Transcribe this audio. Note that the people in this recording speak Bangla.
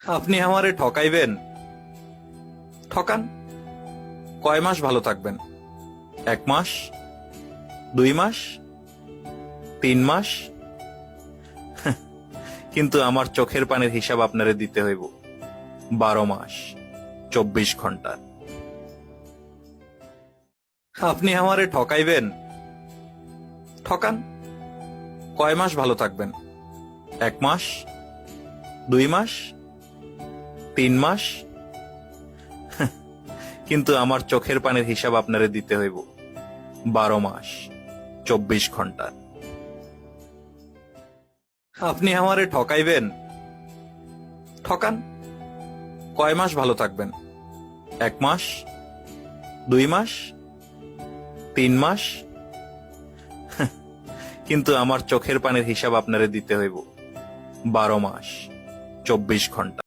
আপনি আমারে ঠকাইবেন? ঠকান। কয় মাস ভালো থাকবেন? 1 মাস, 2 মাস, 3 মাস? কিন্তু আমার চোখের পানির হিসাব আপনারে দিতে হইব 12 মাস, 24 ঘন্টা। আপনি আমারে ঠকাইবেন? ঠকান। কয় মাস ভালো থাকবেন? 1 মাস, 2 মাস, 3 মাস? কিন্তু আমার চোখের পানির হিসাব আপনারে দিতে হইব 12 মাস, 24 ঘন্টা। আপনি আমারে ঠকাইবেন? ঠকান। কয় মাস ভালো থাকবেন? 1 মাস, 2 মাস, 3 মাস? কিন্তু আমার চোখের পানির হিসাব আপনারে দিতে হইব 12 মাস, 24 ঘন্টা।